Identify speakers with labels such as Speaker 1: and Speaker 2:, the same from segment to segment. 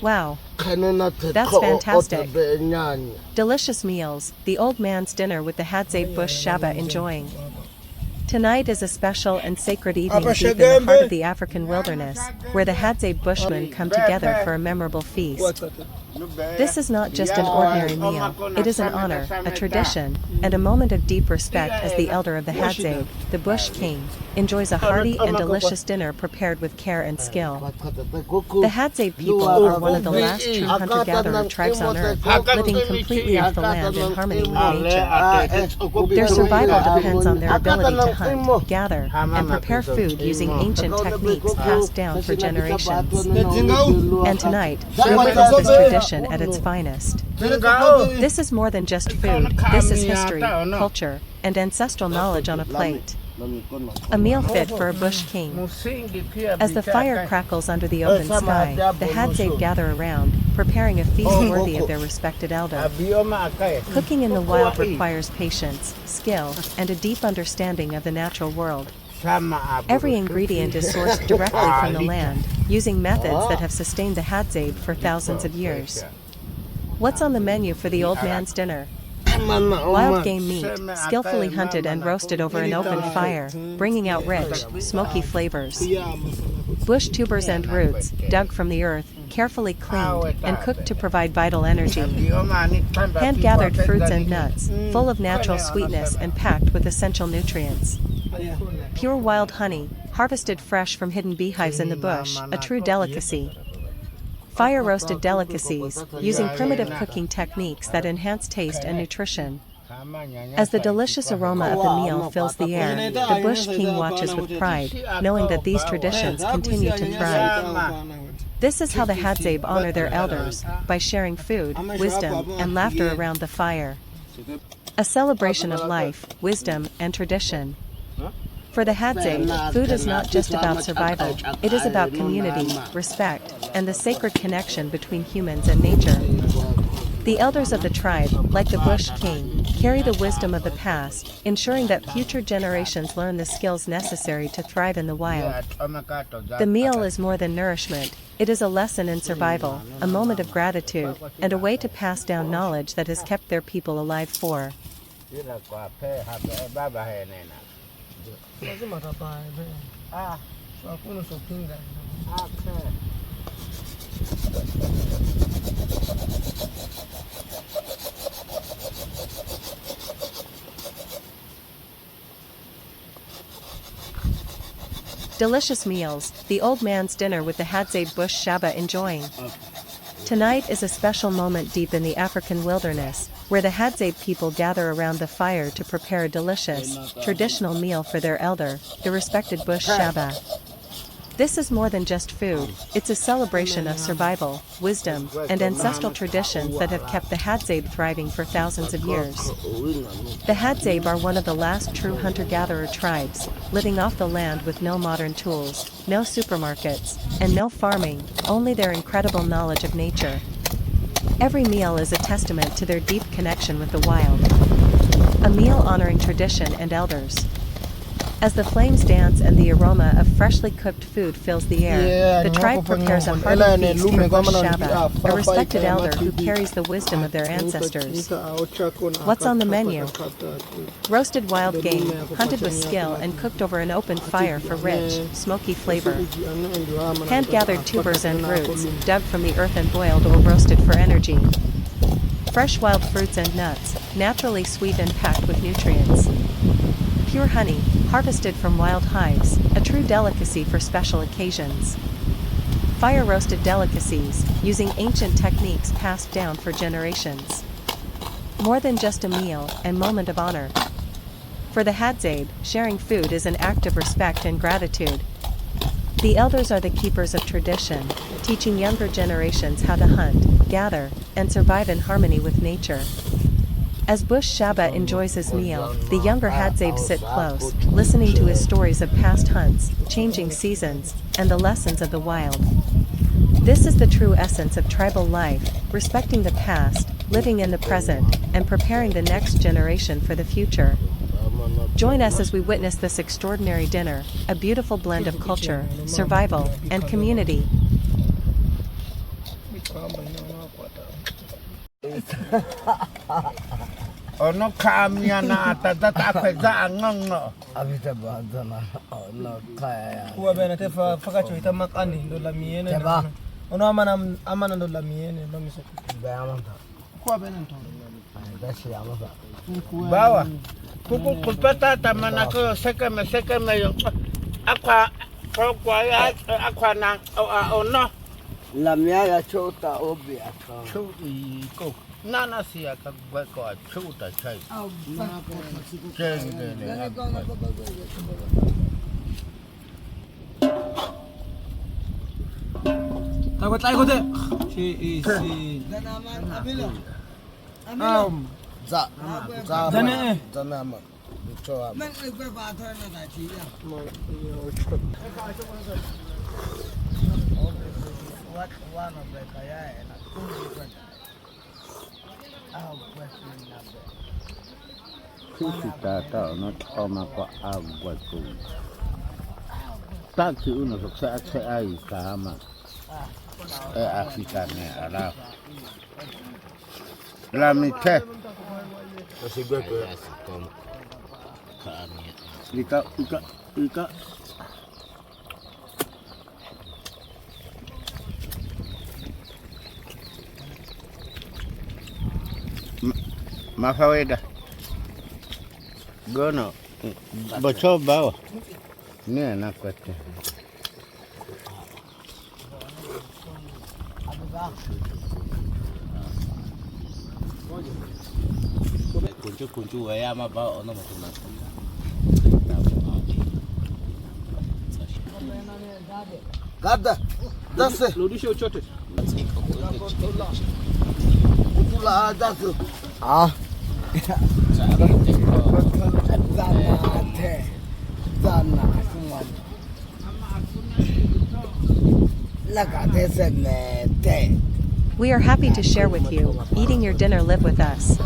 Speaker 1: Wow, that's fantastic. Delicious meals, the old man's dinner with the Hadzabe Bush Shabba enjoying. Tonight is a special and sacred evening deep in the heart of the African wilderness, where the Hadzabe Bushmen come together for a memorable feast. This is not just an ordinary meal, it is an honor, a tradition, and a moment of deep respect as the elder of the Hadzabe, the Bush King, enjoys a hearty and delicious dinner prepared with care and skill. The Hadzabe people are one of the last true hunter-gatherer tribes on earth, living completely off the land in harmony with nature. Their survival depends on their ability to hunt, gather, and prepare food using ancient techniques passed down for generations. And tonight, we witness this tradition at its finest. This is more than just food, this is history, culture, and ancestral knowledge on a plate. A meal fit for a bush king. As the fire crackles under the open sky, the Hadzabe gather around, preparing a feast worthy of their respected elder. Cooking in the wild requires patience, skill, and a deep understanding of the natural world. Every ingredient is sourced directly from the land, using methods that have sustained the Hadzabe for thousands of years. What's on the menu for the old man's dinner? Wild game meat, skillfully hunted and roasted over an open fire, bringing out rich, smoky flavors. Bush tubers and roots, dug from the earth, carefully cleaned, and cooked to provide vital energy. Hand-gathered fruits and nuts, full of natural sweetness and packed with essential nutrients. Pure wild honey, harvested fresh from hidden beehives in the bush, a true delicacy. Fire-roasted delicacies, using primitive cooking techniques that enhance taste and nutrition. As the delicious aroma of the meal fills the air, the Bush King watches with pride, knowing that these traditions continue to thrive. This is how the Hadzabe honor their elders, by sharing food, wisdom, and laughter around the fire. A celebration of life, wisdom, and tradition. For the Hadzabe, food is not just about survival, it is about community, respect, and the sacred connection between humans and nature. The elders of the tribe, like the Bush King, carry the wisdom of the past, ensuring that future generations learn the skills necessary to thrive in the wild. The meal is more than nourishment, it is a lesson in survival, a moment of gratitude, and a way to pass down knowledge that has kept their people alive for. Delicious meals, the old man's dinner with the Hadzabe Bush Shabba enjoying. Tonight is a special moment deep in the African wilderness, where the Hadzabe people gather around the fire to prepare a delicious, traditional meal for their elder, the respected Bush Shabba. This is more than just food, it's a celebration of survival, wisdom, and ancestral traditions that have kept the Hadzabe thriving for thousands of years. The Hadzabe are one of the last true hunter-gatherer tribes, living off the land with no modern tools, no supermarkets, and no farming, only their incredible knowledge of nature. Every meal is a testament to their deep connection with the wild. A meal honoring tradition and elders. As the flames dance and the aroma of freshly cooked food fills the air, the tribe prepares a hearty feast for Bush Shabba, a respected elder who carries the wisdom of their ancestors. What's on the menu? Roasted wild game, hunted with skill and cooked over an open fire for rich, smoky flavor. Hand-gathered tubers and roots, dug from the earth and boiled or roasted for energy. Fresh wild fruits and nuts, naturally sweet and packed with nutrients. Pure honey, harvested from wild hives, a true delicacy for special occasions. Fire-roasted delicacies, using ancient techniques passed down for generations. More than just a meal, a moment of honor. For the Hadzabe, sharing food is an act of respect and gratitude. The elders are the keepers of tradition, teaching younger generations how to hunt, gather, and survive in harmony with nature. As Bush Shabba enjoys his meal, the younger Hadzabe sit close, listening to his stories of past hunts, changing seasons, and the lessons of the wild. This is the true essence of tribal life, respecting the past, living in the present, and preparing the next generation for the future. Join us as we witness this extraordinary dinner, a beautiful blend of culture, survival, and community.
Speaker 2: Ono kamia na tata kweza ngongo.
Speaker 3: Abita badana. No kaya.
Speaker 4: Kuwa bena te fakacho ita makani ndo la miene.
Speaker 3: Teba.
Speaker 4: Ono amana ndo la miene ndo miso.
Speaker 3: Bayamanta.
Speaker 4: Kuwa bena ndo.
Speaker 3: Dashi amasa.
Speaker 2: Bawa. Kuku kupata tamana ko sekame yo. Akwa ya akwa na ono.
Speaker 3: La mia ya chota obi aka.
Speaker 2: Chuti ko. Nana siya kagwa ko chuta chai. Chenge ne.
Speaker 4: Tayo te. Si. Danaman abila.
Speaker 3: Za.
Speaker 4: Dane.
Speaker 3: Zanama. Bichoa.
Speaker 4: Man igwe ba thara na da chi ya.
Speaker 3: What one of the kaya na
Speaker 2: Kusi tata ono toma kwa agwa ko. Taki uno sa ai kama. Afrika ne ala. La mite.
Speaker 3: Asigwe ko.
Speaker 2: Ika. Mafaweda. Gono. Bocho bawa. Ne na kwete.
Speaker 5: Kuncu ya ma ba ono mutuna.
Speaker 3: Gada. Dase.
Speaker 4: Rudisha uchote.
Speaker 3: Utula dase. Ah. Zana kumwan. Lagate se mete.
Speaker 1: We are happy to share with you, eating your dinner live with us.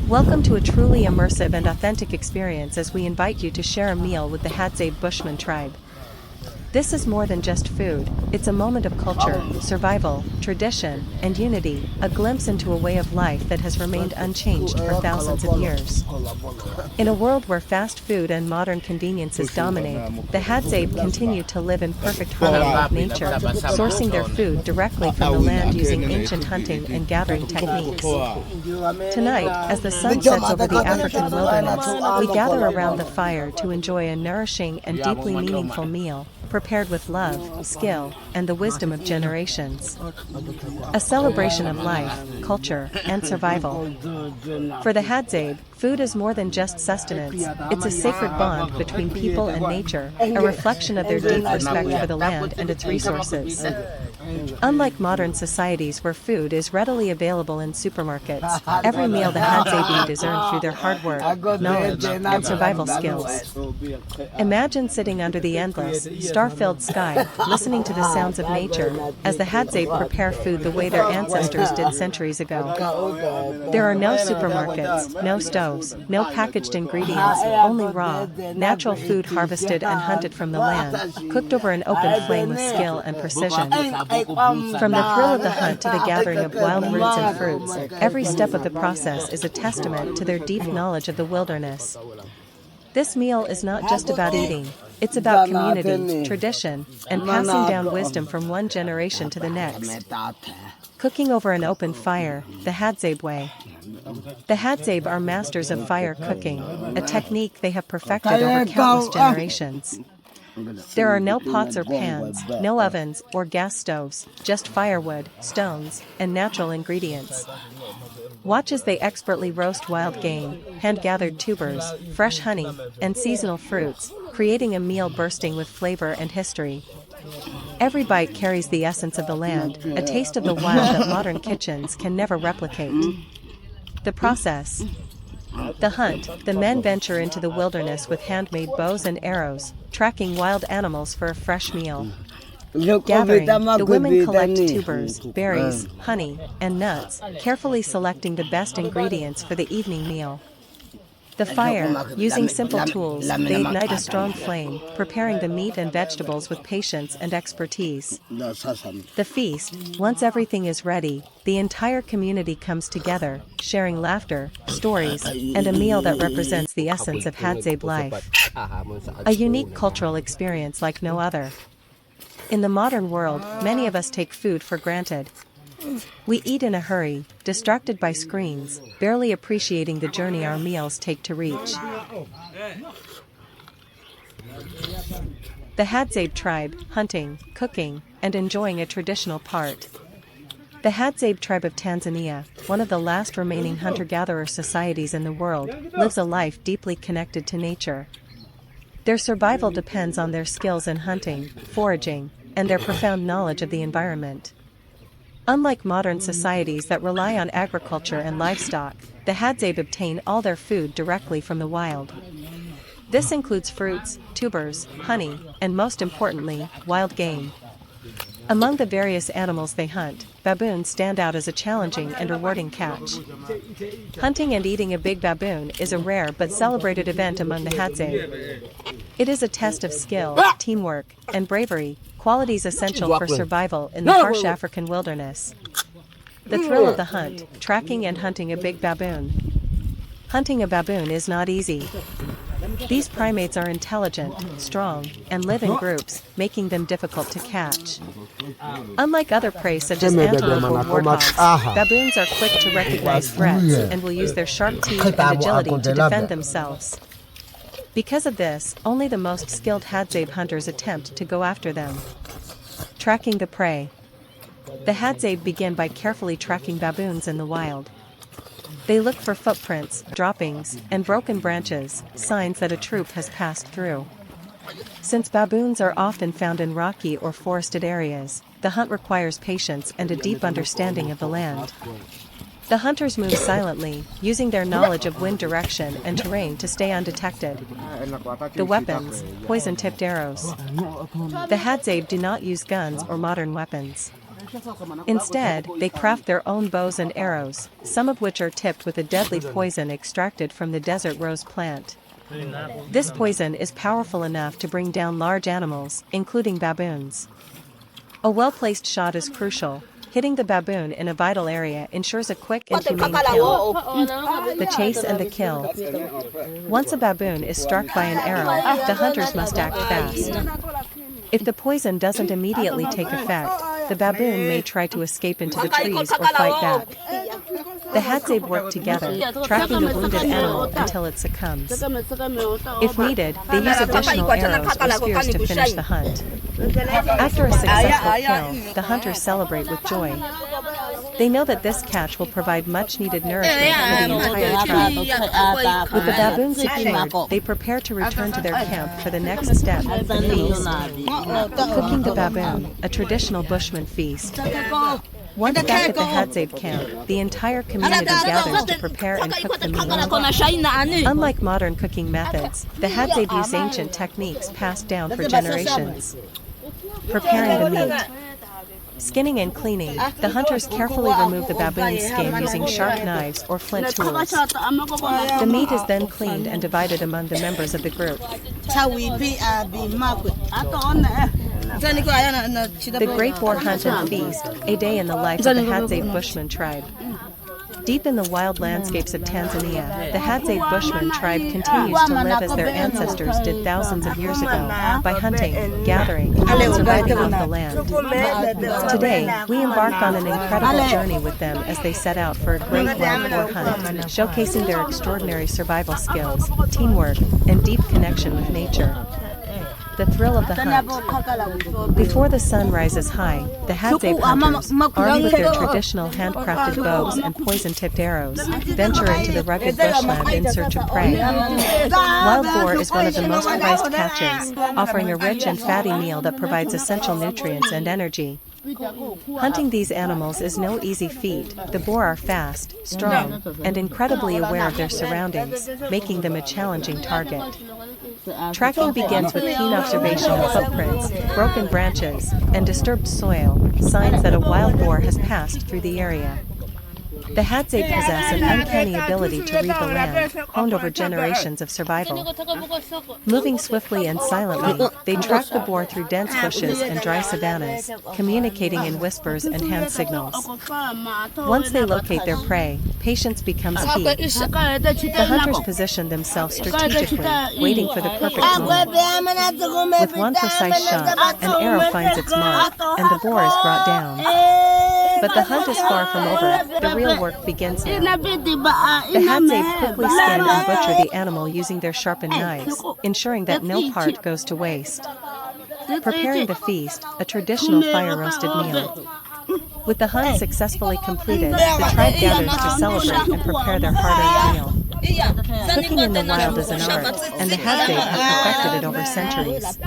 Speaker 1: Welcome to a truly immersive and authentic experience as we invite you to share a meal with the Hadzabe Bushman tribe. This is more than just food, it's a moment of culture, survival, tradition, and unity, a glimpse into a way of life that has remained unchanged for thousands of years. In a world where fast food and modern conveniences dominate, the Hadzabe continue to live in perfect harmony with nature, sourcing their food directly from the land using ancient hunting and gathering techniques. Tonight, as the sun sets over the African wilderness, we gather around the fire to enjoy a nourishing and deeply meaningful meal, prepared with love, skill, and the wisdom of generations. A celebration of life, culture, and survival. For the Hadzabe, food is more than just sustenance, it's a sacred bond between people and nature, a reflection of their deep respect for the land and its resources. Unlike modern societies where food is readily available in supermarkets, every meal the Hadzabe eat is earned through their hard work, knowledge, and survival skills. Imagine sitting under the endless, star-filled sky, listening to the sounds of nature, as the Hadzabe prepare food the way their ancestors did centuries ago. There are no supermarkets, no stoves, no packaged ingredients, only raw, natural food harvested and hunted from the land, cooked over an open flame with skill and precision. From the thrill of the hunt to the gathering of wild roots and fruits, every step of the process is a testament to their deep knowledge of the wilderness. This meal is not just about eating, it's about community, tradition, and passing down wisdom from one generation to the next. Cooking over an open fire, the Hadzabe way. The Hadzabe are masters of fire cooking, a technique they have perfected over countless generations. There are no pots or pans, no ovens or gas stoves, just firewood, stones, and natural ingredients. Watch as they expertly roast wild game, hand-gathered tubers, fresh honey, and seasonal fruits, creating a meal bursting with flavor and history. Every bite carries the essence of the land, a taste of the wild that modern kitchens can never replicate. The process. The hunt, the men venture into the wilderness with handmade bows and arrows, tracking wild animals for a fresh meal. Gathering, the women collect tubers, berries, honey, and nuts, carefully selecting the best ingredients for the evening meal. The fire, using simple tools, they ignite a strong flame, preparing the meat and vegetables with patience and expertise. The feast, once everything is ready, the entire community comes together, sharing laughter, stories, and a meal that represents the essence of Hadzabe life. A unique cultural experience like no other. In the modern world, many of us take food for granted. We eat in a hurry, distracted by screens, barely appreciating the journey our meals take to reach. The Hadzabe tribe, hunting, cooking, and enjoying a traditional part. The Hadzabe tribe of Tanzania, one of the last remaining hunter-gatherer societies in the world, lives a life deeply connected to nature. Their survival depends on their skills in hunting, foraging, and their profound knowledge of the environment. Unlike modern societies that rely on agriculture and livestock, the Hadzabe obtain all their food directly from the wild. This includes fruits, tubers, honey, and most importantly, wild game. Among the various animals they hunt, baboons stand out as a challenging and rewarding catch. Hunting and eating a big baboon is a rare but celebrated event among the Hadzabe. It is a test of skill, teamwork, and bravery, qualities essential for survival in the harsh African wilderness. The thrill of the hunt, tracking and hunting a big baboon. Hunting a baboon is not easy. These primates are intelligent, strong, and live in groups, making them difficult to catch. Unlike other prey such as antelope or warthogs, baboons are quick to recognize threats and will use their sharp teeth and agility to defend themselves. Because of this, only the most skilled Hadzabe hunters attempt to go after them. Tracking the prey. The Hadzabe begin by carefully tracking baboons in the wild. They look for footprints, droppings, and broken branches, signs that a troop has passed through. Since baboons are often found in rocky or forested areas, the hunt requires patience and a deep understanding of the land. The hunters move silently, using their knowledge of wind direction and terrain to stay undetected. The weapons, poison-tipped arrows. The Hadzabe do not use guns or modern weapons. Instead, they craft their own bows and arrows, some of which are tipped with a deadly poison extracted from the desert rose plant. This poison is powerful enough to bring down large animals, including baboons. A well-placed shot is crucial. Hitting the baboon in a vital area ensures a quick and humane kill. The chase and the kill. Once a baboon is struck by an arrow, the hunters must act fast. If the poison doesn't immediately take effect, the baboon may try to escape into the trees or fight back. The Hadzabe work together, tracking the wounded animal until it succumbs. If needed, they use additional arrows or spears to finish the hunt. After a successful kill, the hunters celebrate with joy. They know that this catch will provide much-needed nourishment for the entire tribe. With the baboon secured, they prepare to return to their camp for the next step, the feast. Cooking the baboon, a traditional Bushman feast. Once back at the Hadzabe camp, the entire community gathers to prepare and cook the meal. Unlike modern cooking methods, the Hadzabe use ancient techniques passed down for generations. Preparing the meat. Skinning and cleaning, the hunters carefully remove the baboon's skin using sharp knives or flint tools. The meat is then cleaned and divided among the members of the group. The Great Boar Hunt and Feast, a day in the life of the Hadzabe Bushman tribe. Deep in the wild landscapes of Tanzania, the Hadzabe Bushman tribe continues to live as their ancestors did thousands of years ago, by hunting, gathering, and surviving off the land. Today, we embark on an incredible journey with them as they set out for a great wild boar hunt, showcasing their extraordinary survival skills, teamwork, and deep connection with nature. The thrill of the hunt. Before the sun rises high, the Hadzabe hunters, armed with their traditional handcrafted bows and poison-tipped arrows, venture into the rugged bushland in search of prey. Wild boar is one of the most prized catches, offering a rich and fatty meal that provides essential nutrients and energy. Hunting these animals is no easy feat. The boar are fast, strong, and incredibly aware of their surroundings, making them a challenging target. Tracking begins with keen observation of footprints, broken branches, and disturbed soil, signs that a wild boar has passed through the area. The Hadzabe possess an uncanny ability to read the land, honed over generations of survival. Moving swiftly and silently, they track the boar through dense bushes and dry savannas, communicating in whispers and hand signals. Once they locate their prey, patience becomes key. The hunters position themselves strategically, waiting for the perfect moment. With one precise shot, an arrow finds its mark, and the boar is brought down. But the hunt is far from over. The real work begins now. The Hadzabe quickly skin and butcher the animal using their sharpened knives, ensuring that no part goes to waste. Preparing the feast, a traditional fire-roasted meal. With the hunt successfully completed, the tribe gathers to celebrate and prepare their hard-earned meal. Cooking in the wild is an art, and the Hadzabe have perfected it over centuries.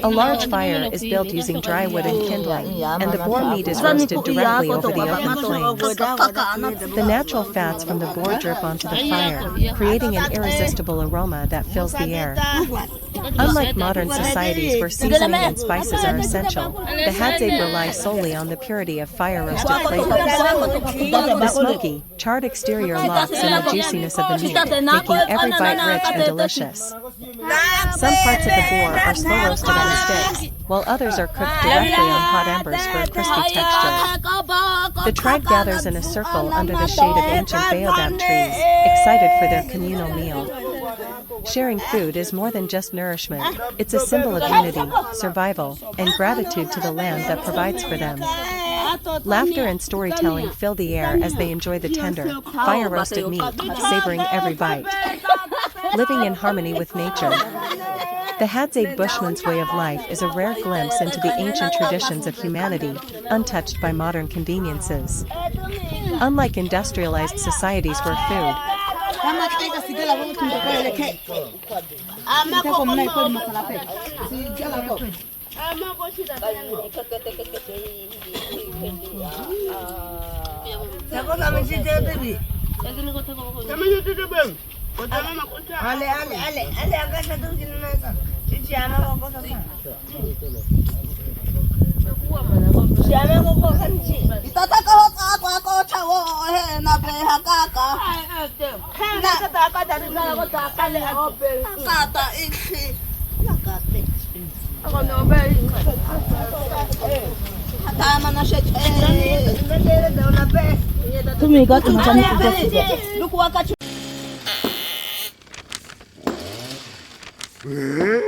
Speaker 1: A large fire is built using dry wood and kindling, and the boar meat is roasted directly over the open flames. The natural fats from the boar drip onto the fire, creating an irresistible aroma that fills the air. Unlike modern societies where seasoning and spices are essential, the Hadzabe rely solely on the purity of fire-roasted flavors. The smoky, charred exterior locks in the juiciness of the meat, making every bite rich and delicious. Some parts of the boar are slow roasted on sticks, while others are cooked directly on hot embers for a crispy texture. The tribe gathers in a circle under the shade of ancient baobab trees, excited for their communal meal. Sharing food is more than just nourishment, it's a symbol of unity, survival, and gratitude to the land that provides for them. Laughter and storytelling fill the air as they enjoy the tender, fire-roasted meat, savoring every bite. Living in harmony with nature. The Hadzabe Bushman's way of life is a rare glimpse into the ancient traditions of humanity, untouched by modern conveniences. Unlike industrialized societies where food,
Speaker 3: Eh?